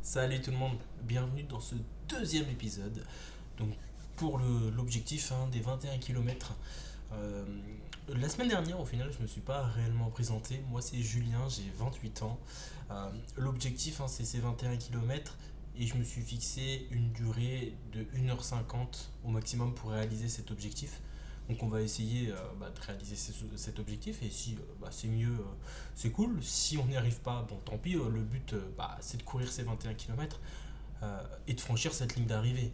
Salut tout le monde, bienvenue dans ce deuxième épisode. Donc pour l'objectif des 21 km. La semaine dernière au final je me suis pas réellement présenté. Moi c'est Julien, j'ai 28 ans. L'objectif c'est ces 21 km et je me suis fixé une durée de 1h50 au maximum pour réaliser cet objectif. Donc on va essayer de réaliser cet objectif et si c'est mieux, c'est cool. Si on n'y arrive pas, bon tant pis, le but c'est de courir ces 21 km et de franchir cette ligne d'arrivée.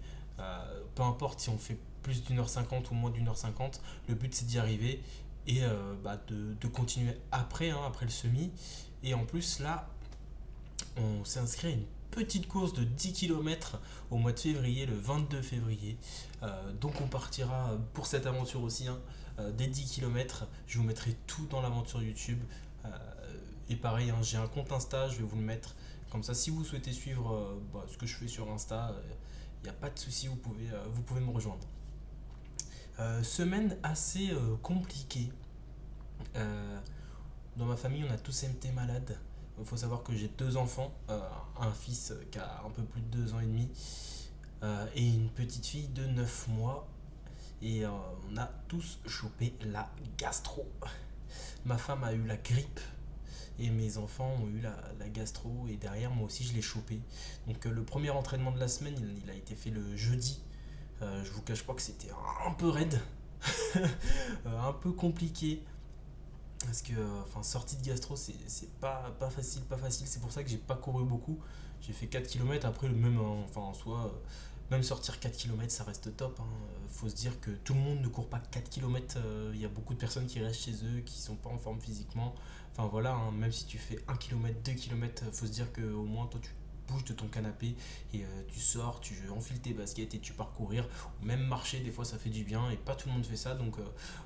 Peu importe si on fait plus d'1h50 ou moins d'1h50, le but c'est d'y arriver et de continuer après le semi. Et en plus là, on s'est inscrit à une petite course de 10 km au mois de février, le 22 février. Donc on partira pour cette aventure aussi, des 10 km. Je vous mettrai tout dans l'aventure YouTube. Euh, et pareil, j'ai un compte Insta, je vais vous le mettre. Comme ça, si vous souhaitez suivre ce que je fais sur Insta, il n'y a pas de souci, vous pouvez me rejoindre. Semaine assez compliquée. Euh, Dans ma famille, on a tous été malades. Il faut savoir que j'ai deux enfants, un fils qui a un peu plus de 2 ans et demi et une petite fille de 9 mois. Et on a tous chopé la gastro. Ma femme a eu la grippe et mes enfants ont eu la gastro et derrière moi aussi je l'ai chopé. Donc le premier entraînement de la semaine il a été fait le jeudi. Je vous cache pas que c'était un peu raide, un peu compliqué. Parce que sortie de gastro, c'est pas facile, pas facile. C'est pour ça que j'ai pas couru beaucoup. J'ai fait 4 km. Après, même en soi, même sortir 4 km, ça reste top. Faut se dire que tout le monde ne court pas 4 km. Il y a beaucoup de personnes qui restent chez eux, qui sont pas en forme physiquement. Enfin voilà, même si tu fais 1 km, 2 km, faut se dire que au moins toi tu bouges de ton canapé et tu sors, tu enfiles tes baskets et tu pars courir. Même marcher, des fois ça fait du bien et pas tout le monde fait ça. Donc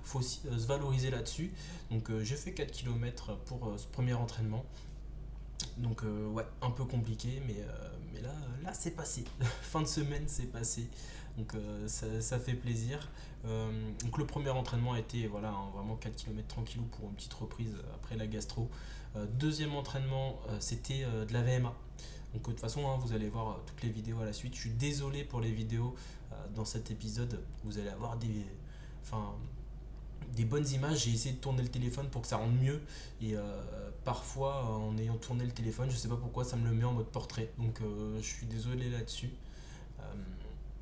faut aussi se valoriser là-dessus. Donc j'ai fait 4 km pour ce premier entraînement. Donc ouais, un peu compliqué, mais là c'est passé. Fin de semaine c'est passé. Donc ça fait plaisir. Donc le premier entraînement a été voilà, vraiment 4 km tranquillou pour une petite reprise après la gastro. Deuxième entraînement, c'était de la VMA. Donc de toute façon, vous allez voir toutes les vidéos à la suite. Je suis désolé pour les vidéos dans cet épisode. Vous allez avoir enfin, des bonnes images. J'ai essayé de tourner le téléphone pour que ça rende mieux. Et parfois, en ayant tourné le téléphone, je sais pas pourquoi ça me le met en mode portrait. Donc je suis désolé là-dessus. Euh,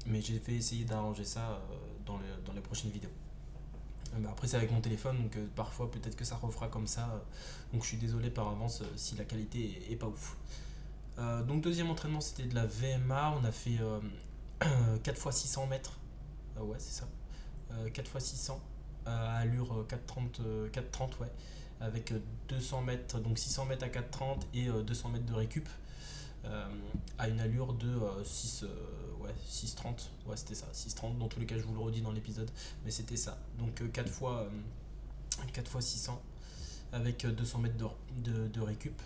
mais j'ai fait essayer d'arranger ça dans les prochaines vidéos. Après, c'est avec mon téléphone, donc parfois peut-être que ça refera comme ça. Donc je suis désolé par avance si la qualité est pas ouf. Donc deuxième entraînement, c'était de la VMA. On a fait 4 x 600 mètres. Ouais, c'est ça. 4 x 600 à allure 4,30 ouais, avec 200 mètres, donc 600 mètres à 4,30 et 200 mètres de récup à une allure de ouais, 6,30, ouais c'était ça, 6,30, dans tous les cas je vous le redis dans l'épisode, mais c'était ça, donc 4 fois 600 avec 200 mètres de récup.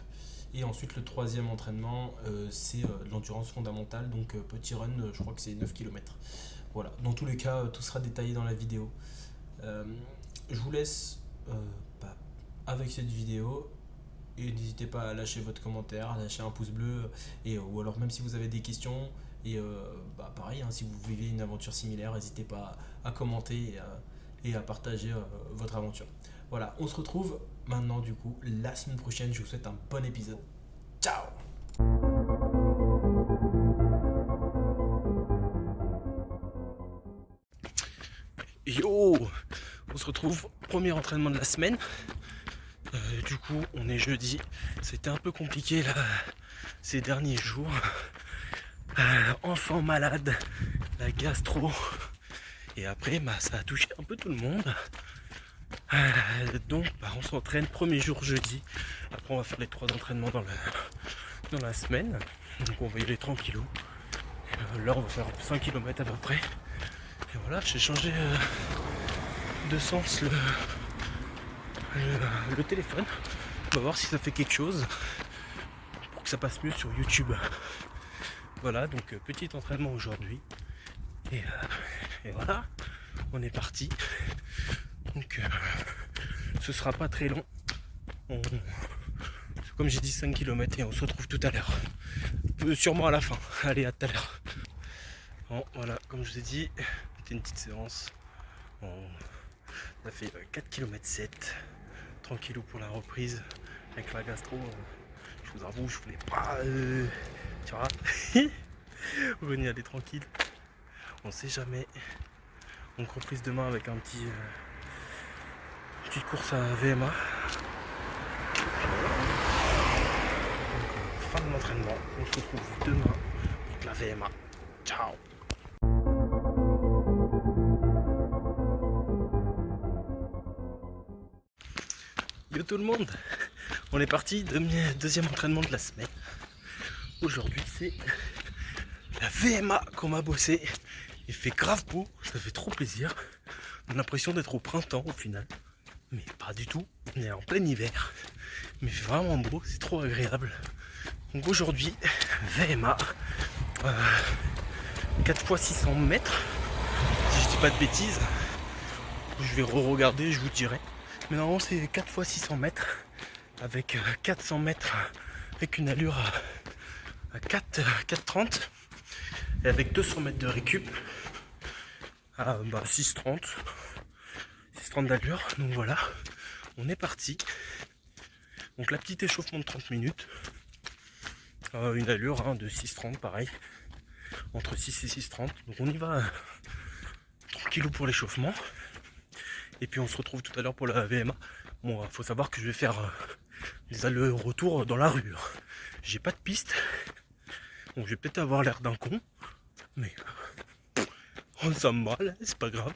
Et ensuite le troisième entraînement c'est de l'endurance fondamentale, donc petit run, je crois que c'est 9 km. Voilà, dans tous les cas tout sera détaillé dans la vidéo. Euh, je vous laisse bah, avec cette vidéo et n'hésitez pas à lâcher votre commentaire, à lâcher un pouce bleu ou alors même si vous avez des questions et pareil, si vous vivez une aventure similaire, n'hésitez pas à commenter et à partager votre aventure. Voilà, on se retrouve maintenant du coup la semaine prochaine. Je vous souhaite un bon épisode. Ciao. Yo, on se retrouve, premier entraînement de la semaine. Du coup, on est jeudi. C'était un peu compliqué là ces derniers jours. Enfant malade, la gastro. Et après, ça a touché un peu tout le monde. Donc, on s'entraîne premier jour jeudi. Après, on va faire les 3 entraînements dans la semaine. Donc, on va y aller tranquillou. Là, on va faire 5 km à peu près. Et voilà, j'ai changé de sens le téléphone. On va voir si ça fait quelque chose pour que ça passe mieux sur YouTube. Voilà, donc petit entraînement aujourd'hui. Et voilà, on est parti. Donc ce sera pas très long. Comme j'ai dit, 5 km et on se retrouve tout à l'heure. sûrement à la fin. Allez, à tout à l'heure. Bon, voilà, comme je vous ai dit, c'était une petite séance. Bon, on a fait 4 km 7. Tranquillou pour la reprise. Avec la gastro, je vous avoue, je voulais pas... tu vois venir aller tranquille. On sait jamais. Donc reprise demain avec un petit... petite course à VMA. Donc, fin de l'entraînement. On se retrouve demain pour la VMA. Ciao. Yo tout le monde, on est parti, deuxième entraînement de la semaine. Aujourd'hui c'est la VMA qu'on m'a bossé. Il fait grave beau, ça fait trop plaisir. On a l'impression d'être au printemps au final. Mais pas du tout, on est en plein hiver. Mais il fait vraiment beau, c'est trop agréable. Donc aujourd'hui, VMA, 4 x 600 mètres. Si je dis pas de bêtises, je vais re-regarder, je vous dirai. Mais normalement c'est 4 x 600 mètres avec 400 mètres avec une allure à 4,30 et avec 200 mètres de récup à 6,30 d'allure. Donc voilà, on est parti. Donc la petite échauffement de 30 minutes, une allure de 6,30 pareil, entre 6 et 6,30. Donc on y va tranquillou pour l'échauffement. Et puis on se retrouve tout à l'heure pour la VMA. Bon, faut savoir que je vais faire des allers-retours dans la rue. J'ai pas de piste. Donc je vais peut-être avoir l'air d'un con. Mais ça me va là, c'est pas grave.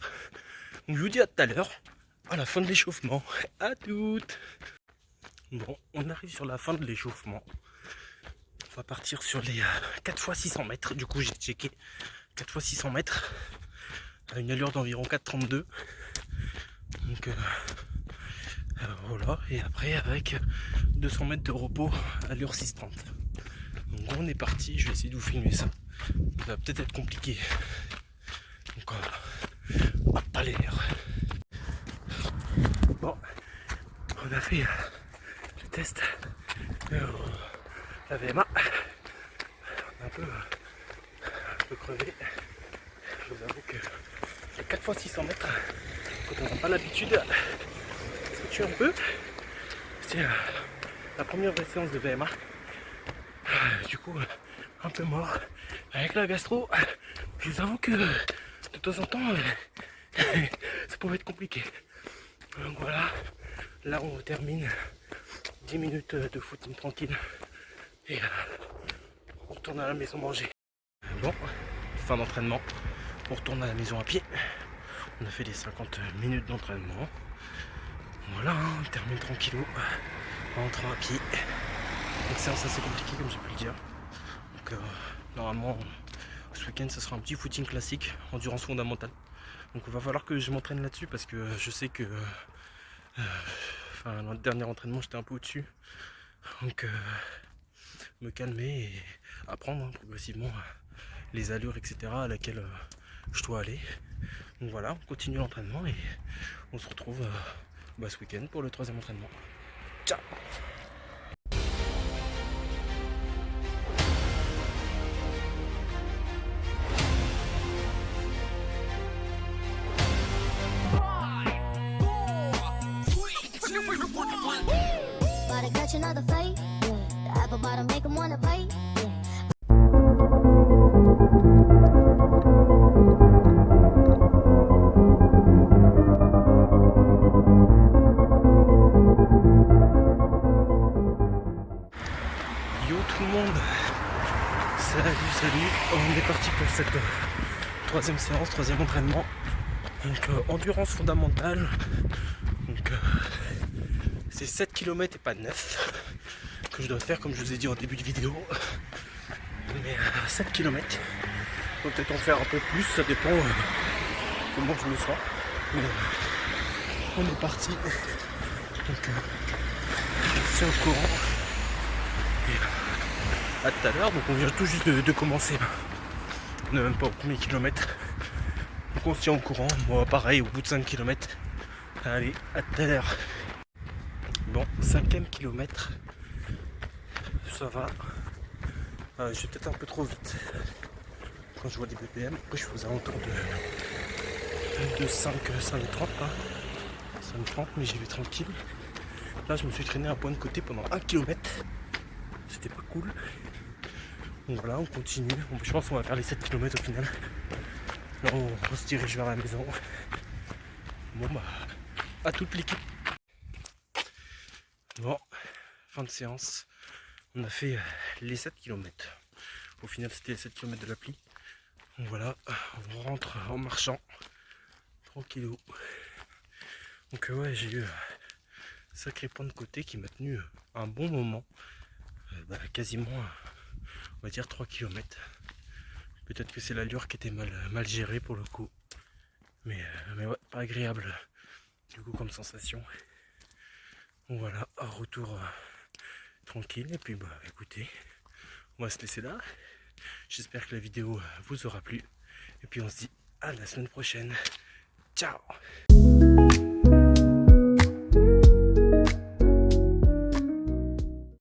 Donc je vous dis à tout à l'heure, à la fin de l'échauffement. À toutes. Bon, on arrive sur la fin de l'échauffement. On va partir sur les 4 x 600 mètres. Du coup j'ai checké 4 x 600 mètres. À une allure d'environ 4,32. Donc voilà, et après avec 200 mètres de repos à l'heure 6,30. Donc on est parti, je vais essayer de vous filmer ça. Ça va peut-être être compliqué. Donc hop, pas l'air. Bon, on a fait le test de la VMA. On est un peu crevé. Je vous avoue que les 4 x 600 mètres, quand on n'a pas l'habitude, ça tue un peu. C'était la première vraie séance de VMA. Du coup, un peu mort. Avec la gastro, je vous avoue que de temps en temps, ça pouvait être compliqué. Donc voilà, là on termine 10 minutes de footing tranquille. Et on retourne à la maison manger. Bon, fin d'entraînement. On retourne à la maison à pied. On a fait les 50 minutes d'entraînement. Voilà, on termine tranquillou en rentrant à pied. Donc séance assez compliquée comme j'ai pu le dire. Donc normalement ce week-end ça sera un petit footing classique, endurance fondamentale. Donc il va falloir que je m'entraîne là-dessus parce que je sais que le dernier entraînement j'étais un peu au-dessus. Donc me calmer et apprendre progressivement les allures etc. à laquelle je dois aller. Donc voilà, on continue l'entraînement et on se retrouve ce week-end pour le 3e entraînement. Ciao. Another fight, yeah. The apple bottom make 'em wanna bite, yeah. Yo tout le monde, salut, on est parti pour cette 3e séance, 3e entraînement. Donc endurance fondamentale, donc c'est 7 km et pas 9 que je dois faire comme je vous ai dit en début de vidéo. Mais 7 km, on va peut-être en faire un peu plus, ça dépend comment je me sens. Mais on est parti, donc c'est au courant. Et à tout à l'heure, donc on vient tout juste de commencer. On n'est même pas au premier kilomètre. Donc on se tient au courant, moi pareil au bout de 5 km. Allez, à tout à l'heure. Bon, 5e kilomètre, ça va. Je vais peut-être un peu trop vite quand je vois des BPM. Après je suis aux alentours de 5,30 là. 5,30 mais j'y vais tranquille. Là je me suis traîné un point de côté pendant 1 km. C'était pas cool. Donc voilà, on continue. Je pense qu'on va faire les 7 km au final. Là on se dirige vers la maison. Bon bah, à toute l'équipe. Bon, fin de séance. On a fait les 7 km. Au final c'était les 7 km de l'appli. Donc voilà, on rentre en marchant. Tranquillou. Donc ouais, j'ai eu un sacré point de côté qui m'a tenu un bon moment. Quasiment, on va dire 3 km. Peut-être que c'est l'allure qui était mal gérée pour le coup. Mais ouais, pas agréable du coup comme sensation. Donc voilà, un retour tranquille. Et puis écoutez, on va se laisser là. J'espère que la vidéo vous aura plu. Et puis on se dit à la semaine prochaine. Ciao!